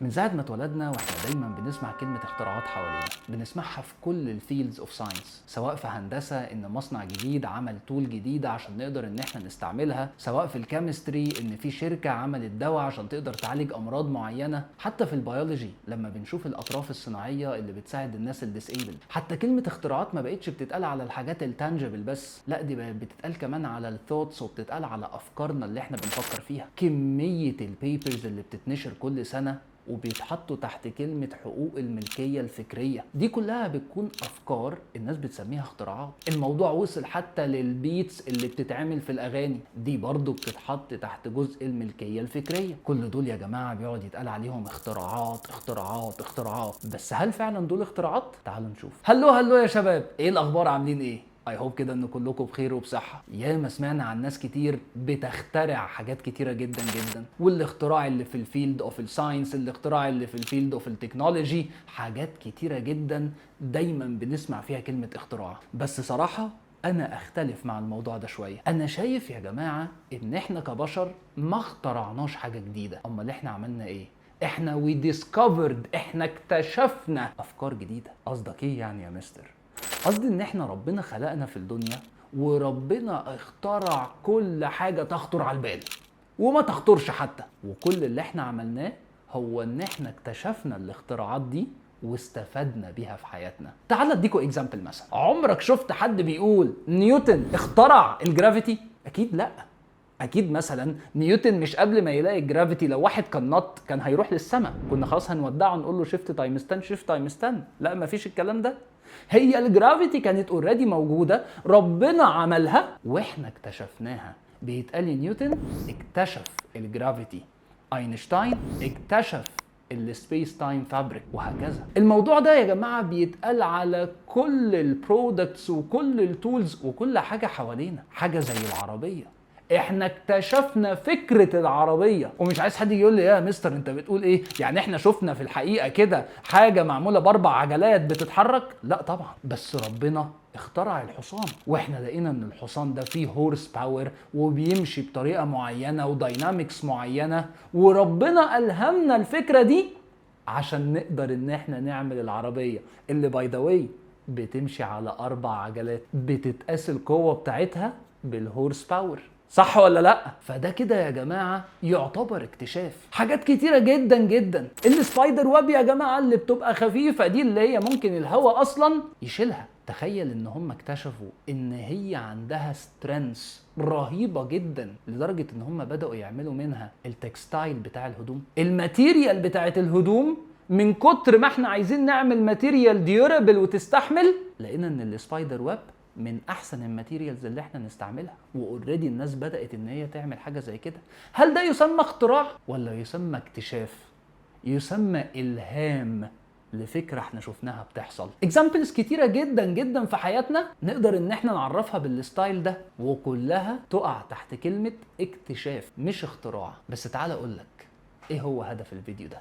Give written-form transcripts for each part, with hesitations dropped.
من ساعة ما اتولدنا واحنا دايما بنسمع كلمة اختراعات حوالينا، بنسمعها في كل الفيلدز اوف ساينس، سواء في هندسة ان مصنع جديد عمل تول جديدة عشان نقدر ان احنا نستعملها، سواء في الكيمستري ان في شركة عملت دواء عشان تقدر تعالج امراض معينة، حتى في البيولوجي لما بنشوف الاطراف الصناعية اللي بتساعد الناس الديسيبل. حتى كلمة اختراعات ما بقتش بتتقال على الحاجات التانجبل بس، لا دي بقت بتتقال كمان على الثوتس وبتتقال على افكارنا اللي احنا بنفكر فيها. كمية البيبرز اللي بتتنشر كل سنة وبيتحطوا تحت كلمة حقوق الملكية الفكرية، دي كلها بتكون أفكار الناس بتسميها اختراعات. الموضوع وصل حتى للبيتس اللي بتتعمل في الأغاني، دي برضو بتتحط تحت جزء الملكية الفكرية. كل دول يا جماعة بيقعد يتقال عليهم اختراعات اختراعات اختراعات، بس هل فعلا دول اختراعات؟ تعالوا نشوف. هلو يا شباب، ايه الأخبار؟ عاملين ايه؟ اي هوب كده ان كلكم بخير وبصحه. ياما سمعنا عن ناس كتير بتخترع حاجات كتيره جدا جدا، والاختراع اللي في الفيلد اوف الساينس، الاختراع اللي في الفيلد اوف التكنولوجي، حاجات كتيره جدا دايما بنسمع فيها كلمه اختراع. بس صراحه انا اختلف مع الموضوع ده شويه. انا شايف يا جماعه ان احنا كبشر ما اخترعناش حاجه جديده، امال احنا عملنا ايه؟ احنا وي ديسكفرد، احنا اكتشفنا افكار جديده. قصدك ايه يعني يا مستر؟ قصدي ان احنا ربنا خلقنا في الدنيا وربنا اخترع كل حاجة تخطر على البال وما تخطرش حتى، وكل اللي احنا عملناه هو ان احنا اكتشفنا الاختراعات دي واستفدنا بيها في حياتنا. تعال اديكوا اكزامبل. مثلا عمرك شفت حد بيقول نيوتن اخترع الجرافيتي؟ اكيد لا. اكيد مثلا نيوتن مش قبل ما يلاقي الجرافيتي لو واحد كان نط كان هيروح للسماء، كنا خلاص هنودعه نقول له شيفت تايمز 10 شيفت تايمز 10. لا مفيش الكلام ده. هي الجرافيتي كانت اوريدي موجوده، ربنا عملها واحنا اكتشفناها. بيتقال نيوتن اكتشف الجرافيتي، اينشتاين اكتشف السبيس تايم فابريك، وهكذا. الموضوع ده يا جماعه بيتقال على كل البرودكتس وكل التولز وكل حاجه حوالينا. حاجه زي العربيه، احنا اكتشفنا فكرة العربية. ومش عايز حد يقول لي يا مستر انت بتقول ايه؟ يعني احنا شفنا في الحقيقة كده حاجة معمولة ب4 عجلات بتتحرك؟ لا طبعا، بس ربنا اخترع الحصان، واحنا لقينا ان الحصان ده فيه هورس باور وبيمشي بطريقة معينة وداينامكس معينة، وربنا ألهمنا الفكرة دي عشان نقدر ان احنا نعمل العربية اللي باي ذا واي بتمشي على 4 عجلات، بتتقاس القوة بتاعتها بالهورس باور. صح ولا لا؟ فده كده يا جماعه يعتبر اكتشاف. حاجات كتيره جدا جدا. السبايدر ويب يا جماعه اللي بتبقى خفيفه دي، اللي هي ممكن الهواء اصلا يشيلها، تخيل ان هم اكتشفوا ان هي عندها سترينث رهيبه جدا لدرجه ان هم بداوا يعملوا منها التكستايل بتاع الهدوم، الماتيريال بتاعت الهدوم. من كتر ما احنا عايزين نعمل ماتيريال ديورابل وتستحمل، لقينا ان السبايدر ويب من احسن الماتيريالز اللي احنا نستعملها، واوريدي الناس بدات ان هي تعمل حاجه زي كده. هل ده يسمى اختراع ولا يسمى اكتشاف؟ يسمى الهام لفكره احنا شفناها بتحصل. اكزامبلز كتيره جدا جدا في حياتنا نقدر ان احنا نعرفها بالستايل ده، وكلها تقع تحت كلمه اكتشاف مش اختراع. بس تعال اقول لك ايه هو هدف الفيديو ده.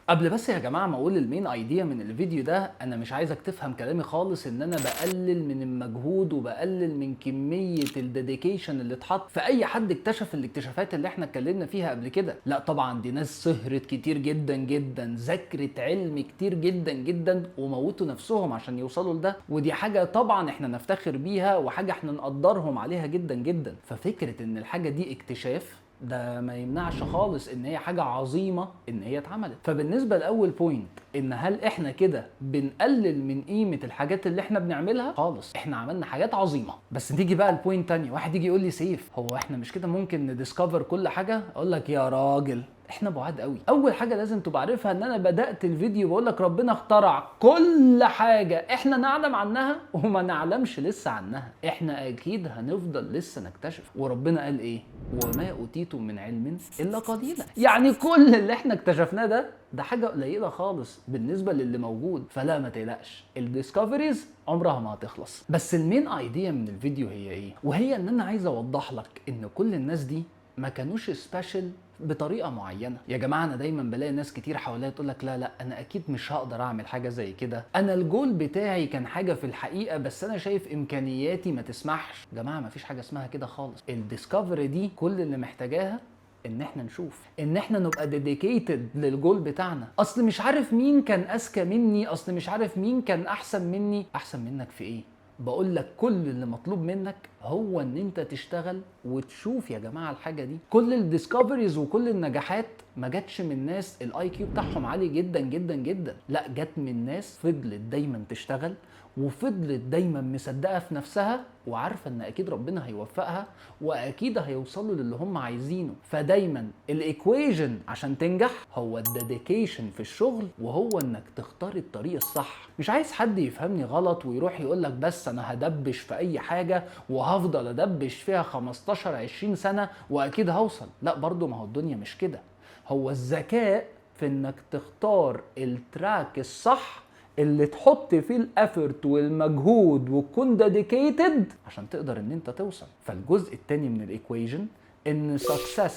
قبل بس يا جماعه ما اقول المين ايديا من الفيديو ده، انا مش عايزك تفهم كلامي خالص ان انا بقلل من المجهود وبقلل من كميه الديديكيشن اللي اتحط في اي حد اكتشف الاكتشافات اللي احنا اتكلمنا فيها قبل كده. لا طبعا، دي ناس سهرت كتير جدا جدا، ذاكرت علم كتير جدا جدا وموتوا نفسهم عشان يوصلوا لده، ودي حاجه طبعا احنا نفتخر بيها وحاجه احنا نقدرهم عليها جدا جدا. ففكره ان الحاجه دي اكتشاف ده ما يمنعش خالص ان هي حاجة عظيمة ان هي اتعملت. فبالنسبة لاول بوينت، ان هل احنا كده بنقلل من قيمة الحاجات اللي احنا بنعملها؟ خالص، احنا عملنا حاجات عظيمة. بس نيجي بقى البوينت تاني، واحد يجي يقول لي سيف هو احنا مش كده ممكن نديسكفر كل حاجة؟ اقول لك يا راجل احنا بعاد قوي. اول حاجه لازم تبقى عارفها ان انا بدات الفيديو بقول لك ربنا اخترع كل حاجه احنا نعلم عنها وما نعلمش لسه عنها. احنا اكيد هنفضل لسه نكتشف. وربنا قال ايه؟ وما اوتيتم من علم الا قليلا. يعني كل اللي احنا اكتشفناه ده حاجه قليله خالص بالنسبه للي موجود. فلا ما تقلقش، الديسكفريز عمرها ما هتخلص. بس المين ايديا من الفيديو هي ايه؟ وهي ان انا عايز اوضح لك ان كل الناس دي ما كانوش سبيشال بطريقه معينه. يا جماعه انا دايما بلاقي ناس كتير حواليا تقول لك لا انا اكيد مش هقدر اعمل حاجه زي كده، انا الجول بتاعي كان حاجه في الحقيقه بس انا شايف امكانياتي ما تسمحش. يا جماعه ما فيش حاجه اسمها كده خالص. الديسكفري دي كل اللي محتاجاها ان احنا نشوف ان احنا نبقى ديديكيتد للجول بتاعنا. اصل مش عارف مين كان اذكى مني، اصل مش عارف مين كان احسن مني. احسن منك في ايه؟ بقول لك كل اللي مطلوب منك هو ان انت تشتغل وتشوف يا جماعه الحاجه دي. كل الديسكفريز وكل النجاحات ما جاتش من ناس الاي كيو بتاعهم عالي جدا جدا جدا، لا جت من ناس فضلت دايما تشتغل وفضلت دايما مصدقه في نفسها وعارفه ان اكيد ربنا هيوفقها واكيد هيوصلوا للي هم عايزينه. فدايما الايكويجن عشان تنجح هو الديديكيشن في الشغل، وهو انك تختار الطريق الصح. مش عايز حد يفهمني غلط ويروح يقول لك بس انا هدبش في اي حاجه وهفضل ادبش فيها 15 20 سنه واكيد هوصل. لا برضو، ما هو الدنيا مش كده. هو الذكاء في انك تختار التراك الصح اللي تحط فيه الافورت والمجهود وتكون ديديكيتد عشان تقدر ان انت توصل. فالجزء الثاني من الايكويجن ان success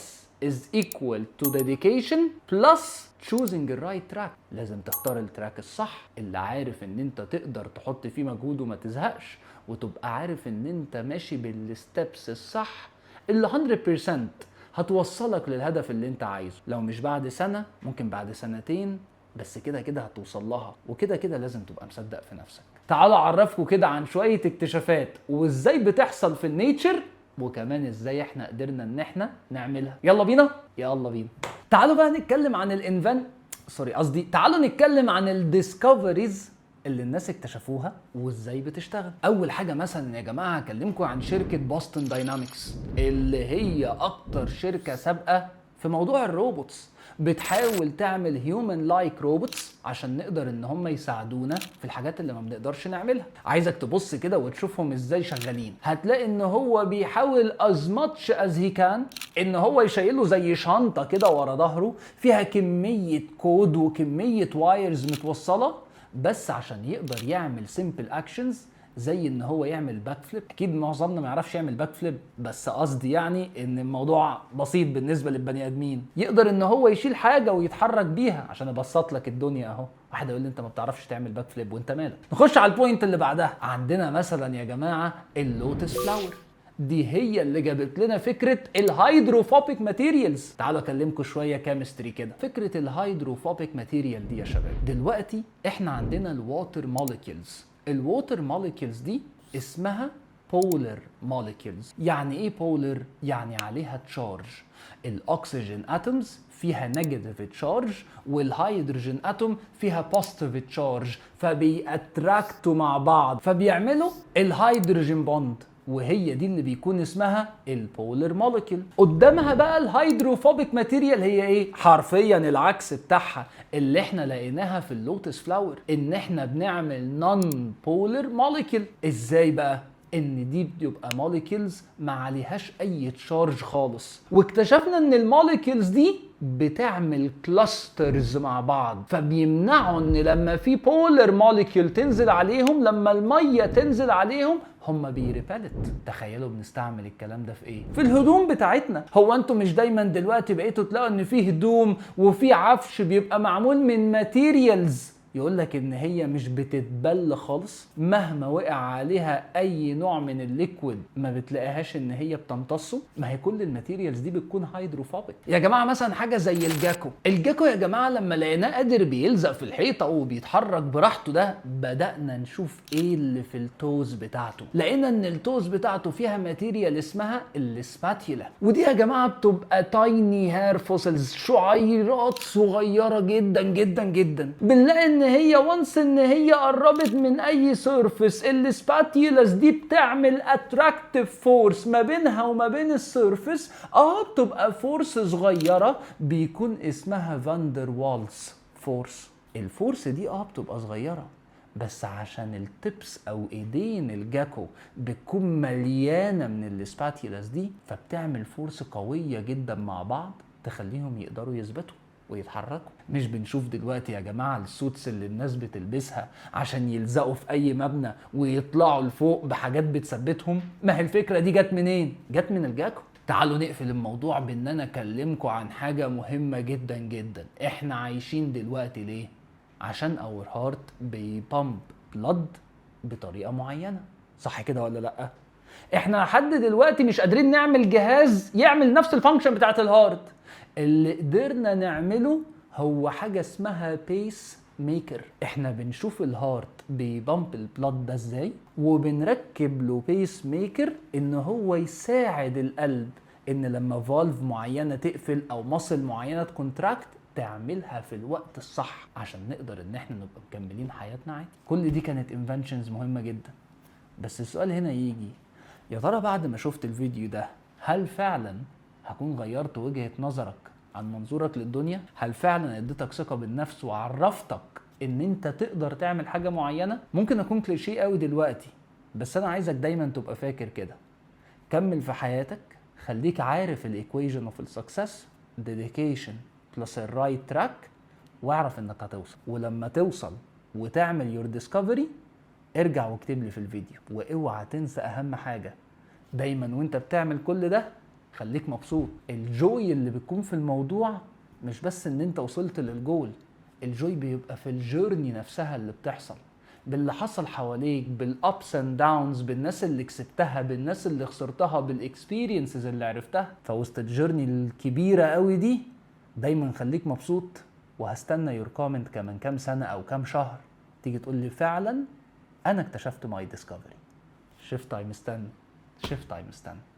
is equal to dedication plus choosing the right track. لازم تختار التراك الصح اللي عارف ان انت تقدر تحط فيه مجهود وما تزهقش، وتبقى عارف ان انت ماشي بالستبس الصح اللي 100% هتوصلك للهدف اللي انت عايزه. لو مش بعد سنة ممكن بعد سنتين، بس كده كده هتوصل لها. وكده كده لازم تبقى مصدق في نفسك. تعالوا اعرفكم كده عن شوية اكتشافات وازاي بتحصل في النيتشر، وكمان ازاي احنا قدرنا ان احنا نعملها. يلا بينا يلا بينا. تعالوا بقى نتكلم عن تعالوا نتكلم عن الديسكفريز اللي الناس اكتشفوها وازاي بتشتغل. اول حاجه مثلا يا جماعه هكلمكم عن شركه بوستون داينامكس، اللي هي اكتر شركه سابقه في موضوع الروبوتس. بتحاول تعمل هيومن لايك روبوتس عشان نقدر ان هم يساعدونا في الحاجات اللي ما بنقدرش نعملها. عايزك تبص كده وتشوفهم ازاي شغالين. هتلاقي ان هو بيحاول as much as he can ان هو يشيله زي شنطه كده ورا ظهره فيها كميه كود وكميه وايرز متوصله، بس عشان يقدر يعمل سيمبل اكشنز زي ان هو يعمل باك فليب. اكيد معظمنا ما يعرفش يعمل باك فليب، بس قصدي يعني ان الموضوع بسيط بالنسبه للبني ادمين. يقدر ان هو يشيل حاجه ويتحرك بيها. عشان ابسط لك الدنيا اهو، واحد يقول لي انت ما بتعرفش تعمل باك فليب وانت مالك. نخش على البوينت اللي بعدها. عندنا مثلا يا جماعه اللوتس فلاور، دي هي اللي جابت لنا فكره الهيدروفوبيك ماتيريالز. تعالوا اكلمكم شويه كيمستري كده. فكره الهيدروفوبيك ماتيريال دي يا شباب، دلوقتي احنا عندنا الووتر موليكيولز. الووتر موليكيولز دي اسمها بولر موليكيولز. يعني ايه بولر؟ يعني عليها تشارج. الاكسجين اتومز فيها نيجاتيف تشارج والهيدروجين اتوم فيها بوزيتيف تشارج، فبيأتراكتوا مع بعض فبيعملوا الهيدروجين بوند، وهي دي اللي بيكون اسمها البولر موليكيول. قدامها بقى الهيدروفوبيك ماتيريال هي ايه؟ حرفيا العكس بتاعها اللي احنا لقيناها في اللوتس فلاور، ان احنا بنعمل نون بولر موليكيول. ازاي بقى؟ ان دي بتبقى موليكيولز ما عليهاش اي تشارج خالص، واكتشفنا ان الموليكيولز دي بتعمل كلاسترز مع بعض، فبيمنعوا ان لما في بولر موليكيول تنزل عليهم، لما الميه تنزل عليهم هم بيريبلت. تخيلوا بنستعمل الكلام ده في ايه؟ في الهدوم بتاعتنا. هو انتوا مش دايما دلوقتي بقيتوا تلاقوا ان في هدوم وفي عفش بيبقى معمول من ماتيريالز يقول لك ان هي مش بتتبل خالص، مهما وقع عليها اي نوع من الليكويد ما بتلاقيهاش ان هي بتمتصه؟ ما هي كل الماتيريالز دي بتكون هيدروفوبيك. يا جماعه مثلا حاجه زي الجاكو يا جماعه لما لقيناه قادر بيلزق في الحيطه وبيتحرك براحته، ده بدانا نشوف ايه اللي في التوز بتاعته. لقينا ان التوز بتاعته فيها ماتيريال اسمها السباتيولا، ودي يا جماعه بتبقى تايني هير فوسلز، شعيرات صغيره جدا جدا جدا. بنلاقي ان هي وانس ان هي قربت من اي سيرفيس، السباتيولاز دي بتعمل اتراكتيف فورس ما بينها وما بين السيرفيس. بتبقى فورس صغيره بيكون اسمها فاندر والز فورس. الفورس دي بتبقى صغيره، بس عشان التبس او ايدين الجاكو بتكون مليانه من السباتيولاز دي، فبتعمل فورس قويه جدا مع بعض تخليهم يقدروا يثبتوا ويتحركوا. مش بنشوف دلوقتي يا جماعه السوتس اللي الناس بتلبسها عشان يلزقوا في اي مبنى ويطلعوا لفوق بحاجات بتثبتهم؟ ما هي الفكره دي جت منين؟ جت من الجاكو. تعالوا نقفل الموضوع بان انا اكلمكم عن حاجه مهمه جدا جدا. احنا عايشين دلوقتي ليه؟ عشان اور هارت بيبامب بلد بطريقه معينه، صح كده ولا لا؟ احنا لحد دلوقتي مش قادرين نعمل جهاز يعمل نفس الفانكشن بتاعت الهارت. اللي قدرنا نعمله هو حاجة اسمها بيس ميكر. احنا بنشوف الهارت بيبامب البلاد ده ازاي، وبنركب له بيس ميكر ان هو يساعد القلب ان لما فالف معينة تقفل او مصل معينة تكونتراكت تعملها في الوقت الصح عشان نقدر ان احنا نبقى مكملين حياتنا عادي. كل دي كانت انفنشنز مهمة جدا. بس السؤال هنا يجي، يا ترى بعد ما شفت الفيديو ده هل فعلا هكون غيرت وجهة نظرك عن منظورك للدنيا؟ هل فعلا اديتك ثقة بالنفس وعرفتك ان انت تقدر تعمل حاجة معينة؟ ممكن اكون كليشيه قوي دلوقتي، بس انا عايزك دايما تبقى فاكر كده. كمل في حياتك، خليك عارف الايكويشن اوف السكسس، dedication plus الرايت تراك، واعرف انك هتوصل. ولما توصل وتعمل يور ديسكفري ارجع واكتب لي في الفيديو. واوعى تنسى اهم حاجة، دايما وانت بتعمل كل ده خليك مبسوط. الجوي اللي بتكون في الموضوع مش بس ان انت وصلت للجول، الجوي بيبقى في الجيرني نفسها اللي بتحصل، باللي حصل حواليك، بالابس اند داونز، بالناس اللي كسبتها، بالناس اللي خسرتها، بالاكسبيرينسز اللي عرفتها. فوسط الجيرني الكبيرة قوي دي دايما خليك مبسوط. وهستنى يور كومنت كمان كام سنة او كام شهر تيجي تقول لي فعلا انا اكتشفت ماي ديسكفري. شيفت تايم ستاند، شيفت تايم ستاند.